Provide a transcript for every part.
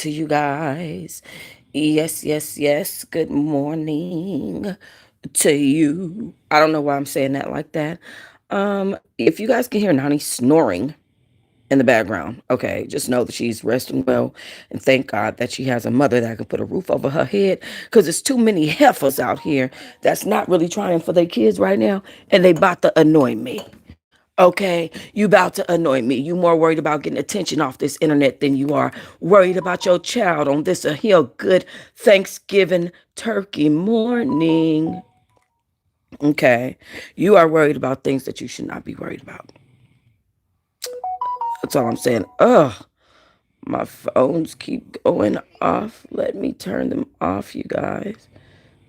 to you guys. Yes, yes, yes. Good morning to you. I don't know why I'm saying that like that. If you guys can hear Nani snoring in the background, okay, just know that she's resting well, and thank God that she has a mother that can put a roof over her head, because there's too many heifers out here that's not really trying for their kids right now, and they about to annoy me. Okay, you about to annoy me. You more worried about getting attention off this internet than you are worried about your child on this a hill good Thanksgiving turkey morning. Okay, you are worried about things that you should not be worried about. That's all I'm saying. Ugh, my phones keep going off. Let me turn them off, you guys.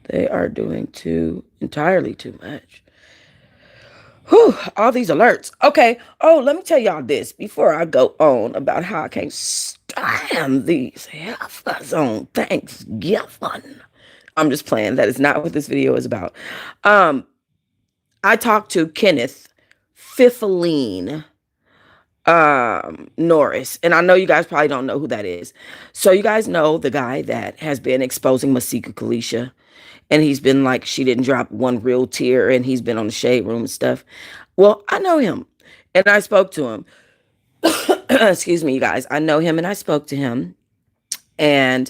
They are doing entirely too much. Whew, all these alerts. Okay. Oh, let me tell y'all this before I go on about how I can't stand these heifers on Thanksgiving. I'm just playing. That is not what this video is about. Um, I talked to Kenneth Fifeline Norris, and I know you guys probably don't know who that is. So you guys know the guy that has been exposing Masika Kalisha, and he's been like, she didn't drop one real tear, and he's been on the shade room and stuff. Well, I know him, and I spoke to him. Excuse me, you guys. I know him, and I spoke to him, and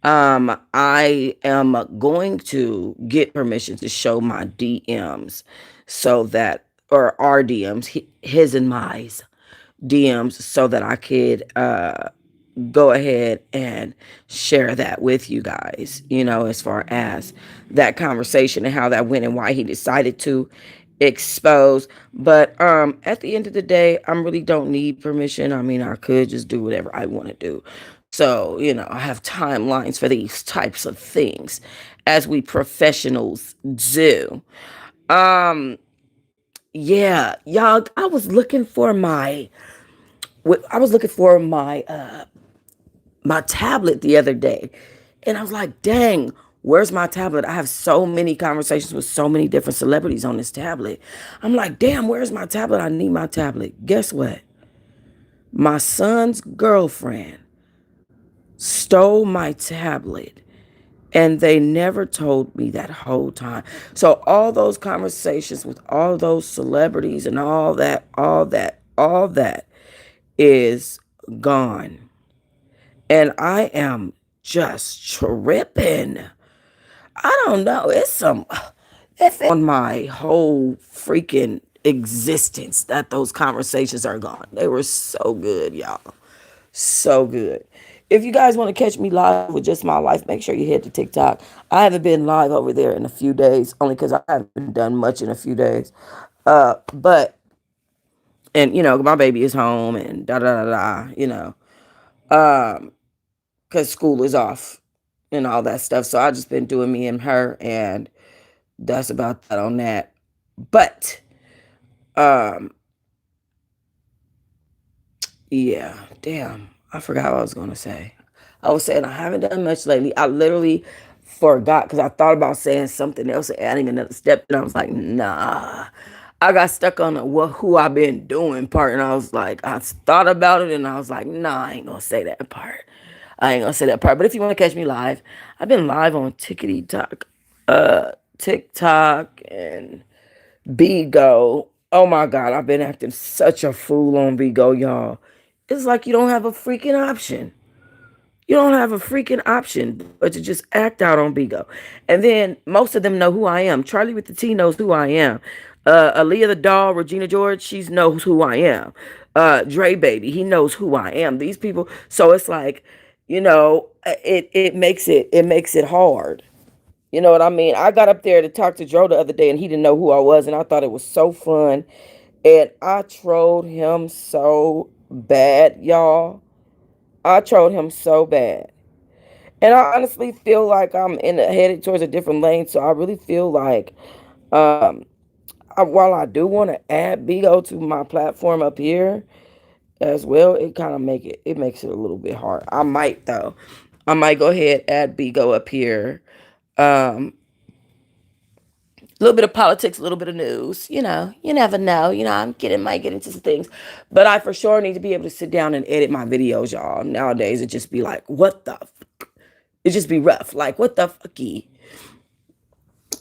I am going to get permission to show my DMs, so that, or our DMs, his and my DMs, so that I could go ahead and share that with you guys, as far as that conversation and how that went and why he decided to expose. But at the end of the day, I really don't need permission. I mean, I could just do whatever I want to do. So, I have timelines for these types of things, as we professionals do. Um yeah, y'all, I was looking for my tablet the other day. And I was like, dang, where's my tablet? I have so many conversations with so many different celebrities on this tablet. I'm like, damn, where's my tablet? I need my tablet. Guess what? My son's girlfriend stole my tablet, and they never told me that whole time. So all those conversations with all those celebrities and all that is gone. And I am just tripping. I don't know. It's on my whole freaking existence that those conversations are gone. They were so good, y'all. So good. If you guys want to catch me live with just my life, make sure you head to TikTok. I haven't been live over there in a few days, only because I haven't done much in a few days. But and my baby is home and da da da da. Because school is off and all that stuff. So I just been doing me and her, and that's about that on that. But um, yeah, damn, I forgot what I was gonna say. I was saying I haven't done much lately. I literally forgot because I thought about saying something else and adding another step, and I was like, nah. I got stuck on the who I've been doing part, and I was like, I thought about it, and I was like, nah, I ain't gonna say that part. I ain't gonna say that part. But if you want to catch me live, I've been live on TikTok and Bigo. Oh my God, I've been acting such a fool on Bigo, y'all. It's like you don't have a freaking option. You don't have a freaking option but to just act out on Bigo. And then most of them know who I am. Charlie with the T knows who I am. Aaliyah the doll, Regina George, she knows who I am. Dre Baby, he knows who I am. These people, so it's like, it makes it hard. You know what I mean? I got up there to talk to Joe the other day, and he didn't know who I was, and I thought it was so fun. And I trolled him so bad, y'all. I trolled him so bad. And I honestly feel like headed towards a different lane. So I really feel like, um, while I do want to add Bigo to my platform up here as well, it kind of makes it a little bit hard. I might though. I might go ahead add Bigo up here, um, A little bit of politics, a little bit of news. You never know. Might get into some things, but I for sure need to be able to sit down and edit my videos, y'all. Nowadays, it just be like, what the? It just be rough. Like, what the fucky?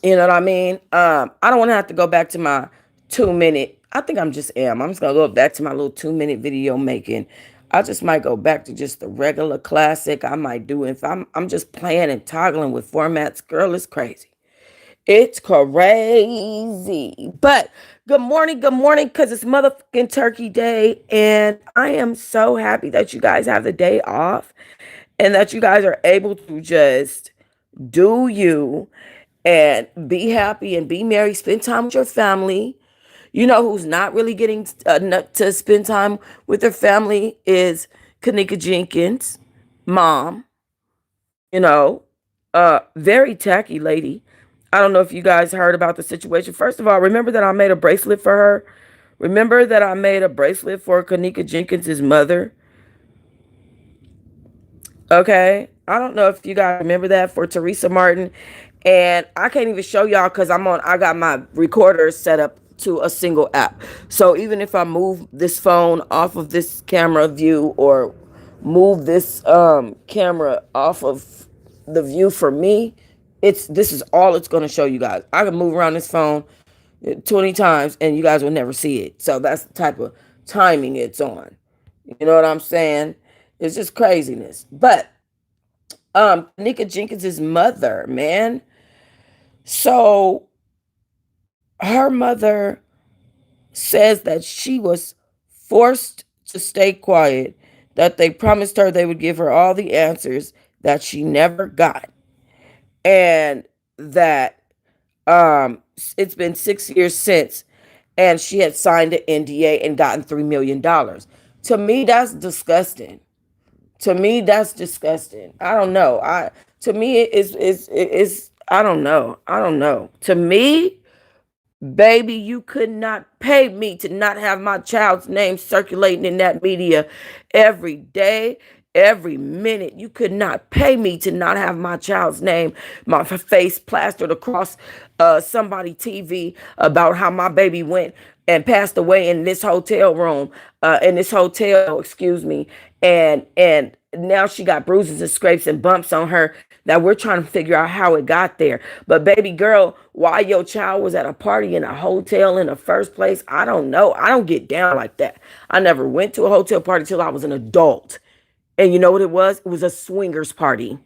You know what I mean? I don't want to have to go back to my 2 minute. I think I'm just am. I'm just gonna go back to my little 2 minute video making. I just might go back to just the regular classic. I might do if I'm just playing and toggling with formats. Girl, it's crazy. It's crazy. But good morning, because it's motherfucking Turkey Day. And I am so happy that you guys have the day off and that you guys are able to just do you and be happy and be merry. Spend time with your family. You know who's not really getting to spend time with their family is Kenneka Jenkins, mom. You know, very tacky lady. I don't know if you guys heard about the situation. First of all, remember that I made a bracelet for her. Remember that I made a bracelet for Kenneka Jenkins's mother. Okay. I don't know if you guys remember that, for Teresa Martin. And I can't even show y'all because I got my recorder set up to a single app. So even if I move this phone off of this camera view or move this camera off of the view for me, this is all it's going to show you guys. I can move around this phone 20 times and you guys will never see it. So that's the type of timing it's on. You know what I'm saying? It's just craziness. But Kenneka Jenkins's mother, man. So her mother says that she was forced to stay quiet, that they promised her they would give her all the answers that she never got, and that it's been 6 years since, and she had signed an NDA and gotten $3 million. To me, that's disgusting. To me, that's disgusting. I don't know. To me, it's I don't know. I don't know. To me, baby, you could not pay me to not have my child's name circulating in that media every day, every minute. You could not pay me to not have my child's name, my face plastered across somebody TV about how my baby went and passed away in this hotel room, in this hotel, excuse me, and now she got bruises and scrapes and bumps on her that we're trying to figure out how it got there. But baby girl, why your child was at a party in a hotel in the first place, I don't know. I don't get down like that. I never went to a hotel party till I was an adult. And you know what it was? It was a swingers party.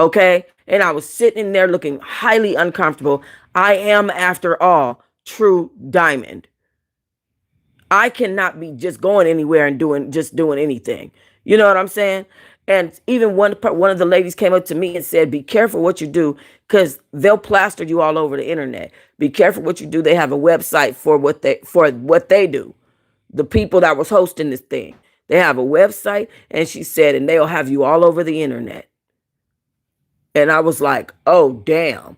Okay? And I was sitting in there looking highly uncomfortable. I am, after all, Truh Diamond. I cannot be just going anywhere and doing anything. You know what I'm saying? And even one of the ladies came up to me and said, "Be careful what you do, because they'll plaster you all over the internet. Be careful what you do." They have a website for what they do. The people that was hosting this thing, they have a website, and she said, and they'll have you all over the internet. And I was like, oh damn,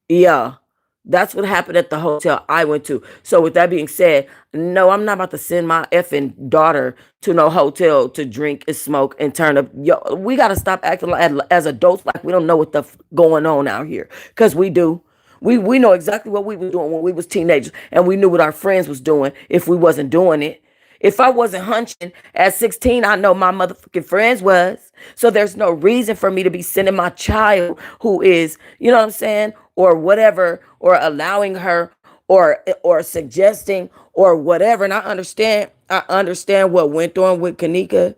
yeah. That's what happened at the hotel I went to. So with that being said, no, I'm not about to send my effing daughter to no hotel to drink and smoke and turn up. Yo, we got to stop acting like, as adults, like we don't know what the going on out here. Because we do. We know exactly what we were doing when we was teenagers. And we knew what our friends was doing if we wasn't doing it. If I wasn't hunching at 16, I know my motherfucking friends was. So there's no reason for me to be sending my child who is, you know what I'm saying, or whatever, or allowing her or suggesting or whatever. And I understand what went on with Kenneka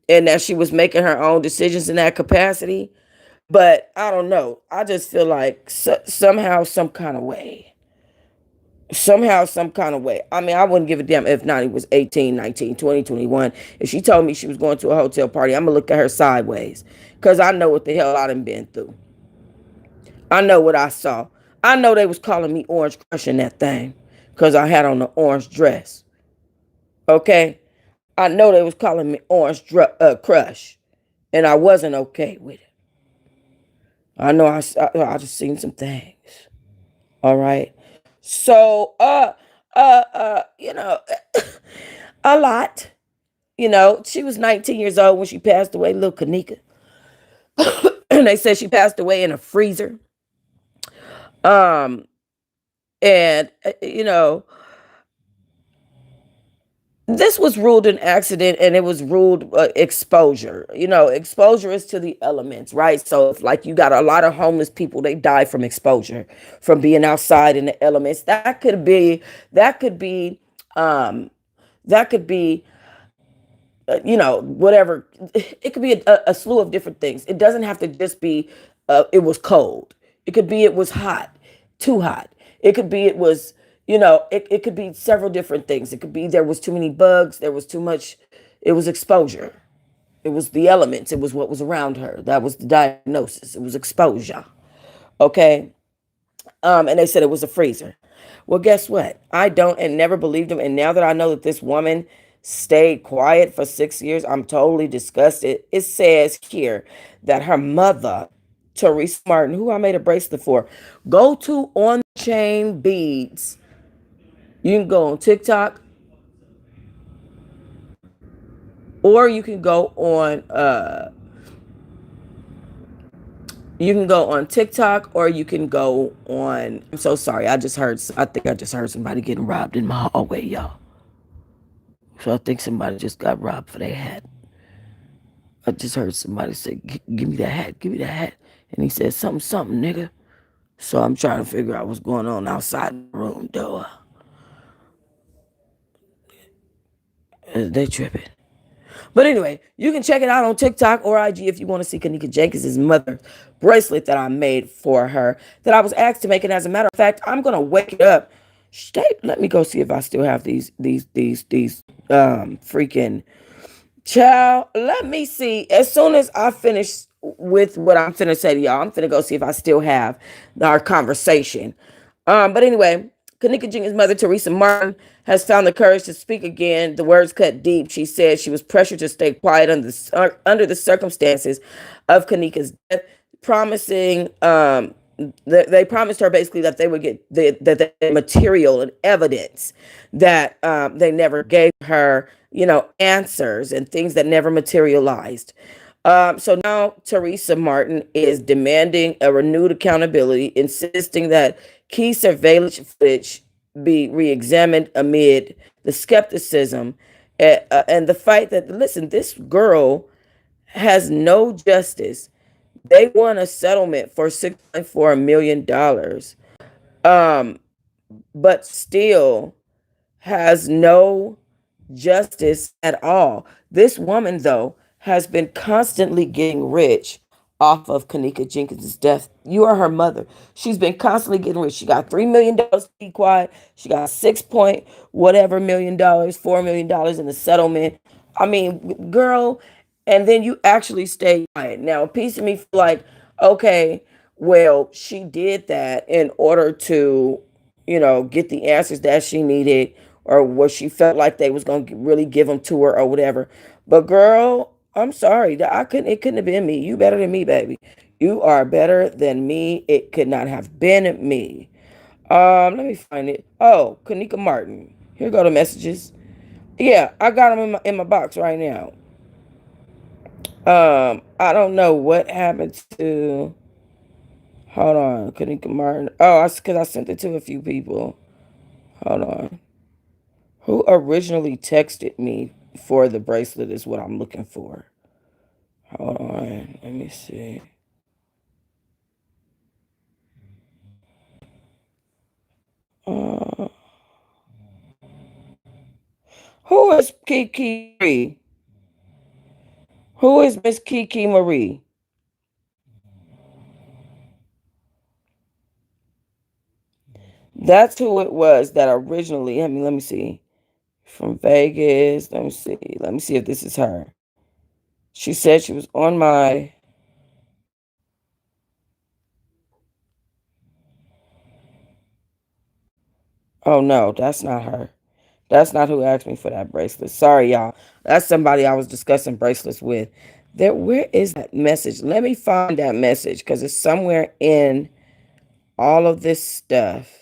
and that she was making her own decisions in that capacity. But I don't know. I just feel like somehow, some kind of way. Somehow, some kind of way. I mean, I wouldn't give a damn if Nani was 18, 19, 20, 21. If she told me she was going to a hotel party, I'm going to look at her sideways. Because I know what the hell I done been through. I know what I saw. I know they was calling me Orange Crush in that thing. Because I had on the orange dress. Okay? I know they was calling me Orange Crush. And I wasn't okay with it. I know I just seen some things. All right? So, you know, a lot. You know, she was 19 years old when she passed away, little Kenneka. And they said she passed away in a freezer. And, this was ruled an accident, and it was ruled exposure. Exposure is to the elements, right? So if like you got a lot of homeless people, they die from exposure, from being outside in the elements. Um, that could be whatever. It could be a slew of different things. It doesn't have to just be it was cold. It could be it was hot, too hot. It could be it was, it could be several different things. It could be there was too many bugs, there was too much, it was exposure. It was the elements, it was what was around her. That was the diagnosis. It was exposure. Okay. And they said it was a freezer. Well, guess what? I don't and never believed him. And now that I know that this woman stayed quiet for 6 years, I'm totally disgusted. It says here that her mother, Teresa Martin, who I made a bracelet for, go to On Chain Beads. You can go on TikTok, or you can go on TikTok, or you can go on. I'm so sorry. I think I just heard somebody getting robbed in my hallway, y'all. So I think somebody just got robbed for their hat. I just heard somebody say, "Give me that hat, give me that hat," and he said something, something, nigga. So I'm trying to figure out what's going on outside the room door. They tripping. But anyway, you can check it out on TikTok or IG if you want to see Kenneka Jenkins' mother bracelet that I made for her, that I was asked to make. And as a matter of fact, I'm gonna wake it up. Let me go see if I still have these freaking child. Let me see. As soon as I finish with what I'm finna say to y'all, I'm finna go see if I still have our conversation. But anyway, Kenneka Jenkins' mother, Teresa Martin, has found the courage to speak again. The words cut deep. She said she was pressured to stay quiet under the circumstances of Kenneka's death, promising they promised her basically that they would get the material and evidence that they never gave her, answers and things that never materialized. So now Teresa Martin is demanding a renewed accountability, insisting that key surveillance footage be re-examined amid the skepticism and the fight that, listen, this girl has no justice. They won a settlement for $6.4 million, but still has no justice at all. This woman, though, has been constantly getting rich off of Kenneka Jenkins' death. You are her mother. She's been constantly getting rich. She got $3 million to be quiet. She got 6 point whatever $1 million, $4 million in the settlement. I mean, girl, and then you actually stay quiet. Now, a piece of me feel like, okay, well, she did that in order to, get the answers that she needed, or what she felt like they was gonna really give them to her or whatever. But girl, I'm sorry, it couldn't have been me. You better than me, baby. You are better than me. It could not have been me. Let me find it. Oh, Kenneka Martin. Here go the messages. Yeah, I got them in my box right now. I don't know what happened to. Hold on, Kenneka Martin. Oh, because I sent it to a few people. Hold on. Who originally texted me for the bracelet is what I'm looking for. Hold on, let me see. Uh, who is Kiki Marie? Who is Miss Kiki Marie? That's who it was that originally. Let me see. From Vegas. Let me see. Let me see if this is her. She said she was on my. Oh no, that's not her. That's not who asked me for that bracelet. Sorry, y'all. That's somebody I was discussing bracelets with. Where is that message? Let me find that message because it's somewhere in all of this stuff.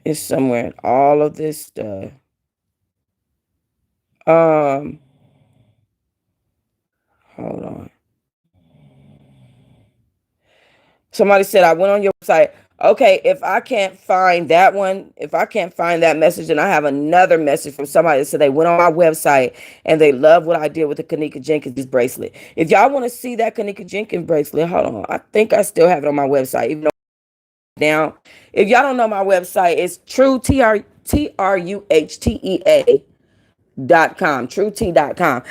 It's somewhere in all of this stuff. Um, Hold on. Somebody said I went on your website. Okay, if I can't find that one, if I can't find that message, then I have another message from somebody that said they went on my website and they love what I did with the Kenneka Jenkins bracelet. If y'all want to see that Kenneka Jenkins bracelet, hold on. I think I still have it on my website, even though now, if y'all don't know my website, it's Truh Truhtea.com, truht.com.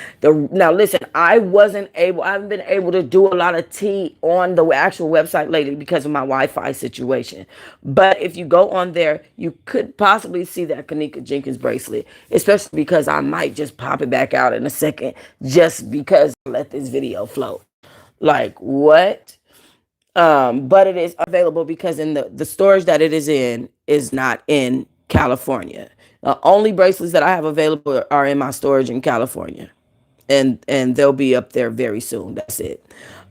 Now listen, I haven't been able to do a lot of tea on the actual website lately because of my Wi-Fi situation. But if you go on there, you could possibly see that Kenneka Jenkins bracelet, especially because I might just pop it back out in a second just because I let this video float. Like what? But it is available because in the storage that it is in is not in California. The only bracelets that I have available are in my storage in California, and they'll be up there very soon. That's it.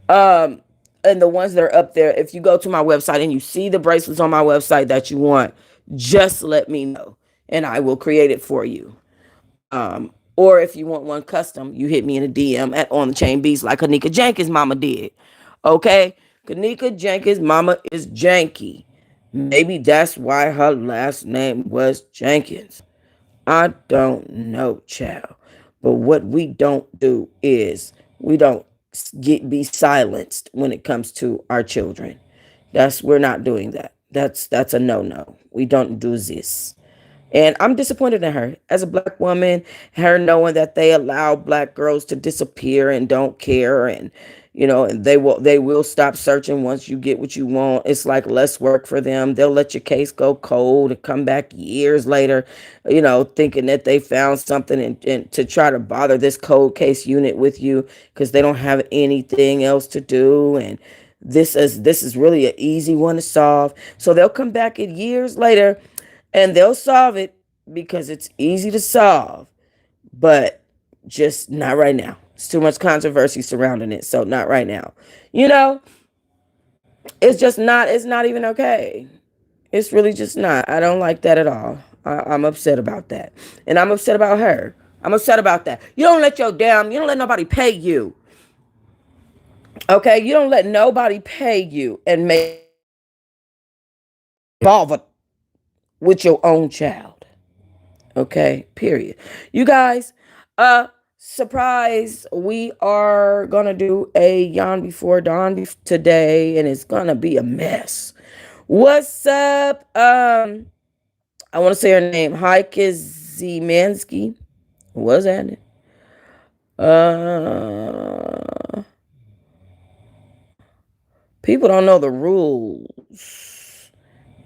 Um, and the ones that are up there, if you go to my website and you see the bracelets on my website that you want, just let me know, and I will create it for you. Or if you want one custom, you hit me in a DM at On the Chain Beats like Kenneka Jenkins mama did. Okay? Kenneka Jenkins mama is janky. Maybe that's why her last name was Jenkins. I don't know, child. But what we don't do is we don't be silenced when it comes to our children. We're not doing that. That's a no-no. We don't do this. And I'm disappointed in her as a black woman, her knowing that they allow black girls to disappear and don't care. And, and they will stop searching once you get what you want. It's like less work for them. They'll let your case go cold and come back years later, thinking that they found something and to try to bother this cold case unit with you because they don't have anything else to do. And this is really an easy one to solve. So they'll come back at years later and they'll solve it because it's easy to solve, but just not right now. It's too much controversy surrounding it, so not right now. You know, it's not even okay. It's really just not. I don't like that at all. I'm upset about that. And I'm upset about her. I'm upset about that. You don't let nobody pay you. Okay? You don't let nobody pay you and make involved with your own child. Okay, period. You guys, surprise, we are gonna do a Yawn Before Dawn today, and it's gonna be a mess. What's up? I want to say her name. Hi, Kizimansky. What's that? Uh, People don't know the rules.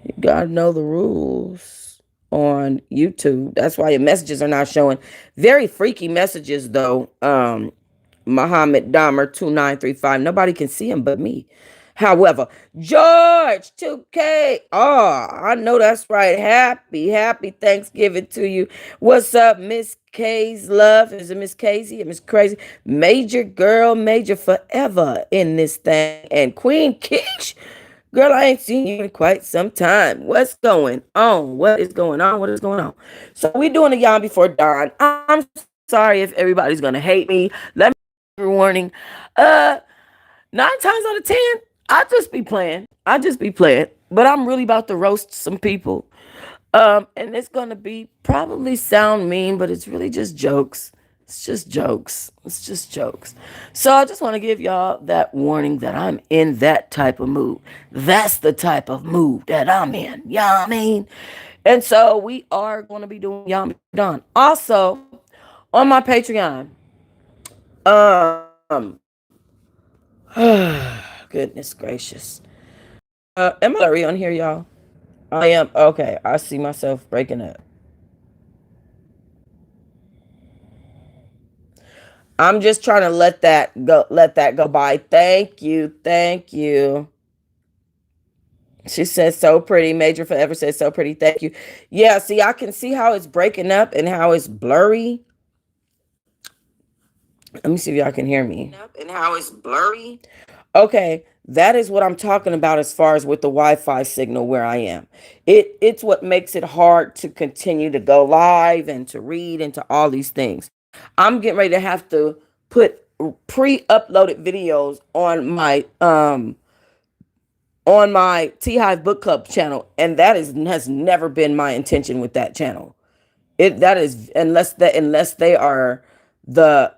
You gotta know the rules on YouTube. That's why your messages are not showing. Very freaky messages though. Muhammad Dahmer 2935. Nobody can see him but me. However, George 2K. Oh, I know that's right. Happy Thanksgiving to you. What's up, Miss K's love? Is it Miss Casey or Miss Crazy? Major girl, major forever in this thing. And Queen Keish. Girl, I ain't seen you in quite some time. What's going on? What is going on? What is going on? So we doing a Yawn Before Dawn. I'm sorry if everybody's gonna hate me. Let me give you a warning. 9 times out of 10, I just be playing. But I'm really about to roast some people. And it's gonna be probably sound mean, but it's really just jokes. It's just jokes. It's just jokes. So I just want to give y'all that warning that I'm in that type of mood. That's the type of mood that I'm in. You know what I mean? And so we are going to be doing Y'all Done. Also, on my Patreon, um, goodness gracious. Am I blurry on here, y'all? I am. Okay, I see myself breaking up. I'm just trying to let that go by. Thank you. Thank you. She says so pretty. Major Forever says so pretty. Thank you. Yeah, see, I can see how it's breaking up and how it's blurry. Let me see if y'all can hear me. And how it's blurry. Okay, that is what I'm talking about as far as with the Wi-Fi signal where I am. It's what makes it hard to continue to go live and to read and to all these things. I'm getting ready to have to put pre-uploaded videos on my on my Teahive Book Club channel, and that is has never been my intention with that channel. It that is unless they are the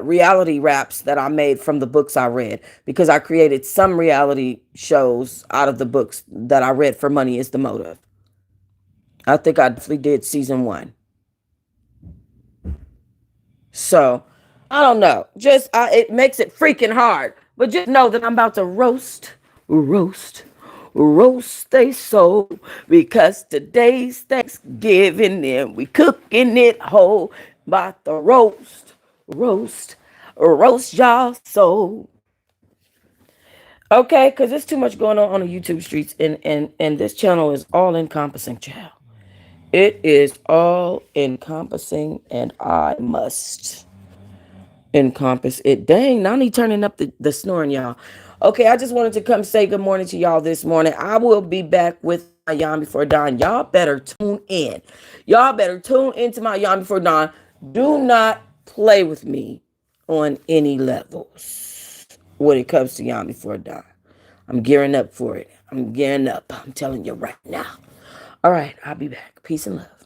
reality raps that I made from the books I read, because I created some reality shows out of the books that I read for Money is the Motive. I think I definitely did season 1. So I don't know. Just it makes it freaking hard. But just know that I'm about to roast, roast they soul, because today's Thanksgiving and we cooking it whole. About to roast, roast y'all soul. Okay, because there's too much going on the YouTube streets, and this channel is all encompassing, child. It is all encompassing, and I must encompass it. Dang, Nani turning up the snoring, y'all. Okay, I just wanted to come say good morning to y'all this morning. I will be back with my Yawn Before Dawn. Y'all better tune in. Y'all better tune into my Yawn Before Dawn. Do not play with me on any levels when it comes to Yawn Before Dawn. I'm gearing up for it. I'm gearing up. I'm telling you right now. All right, I'll be back. Peace and love.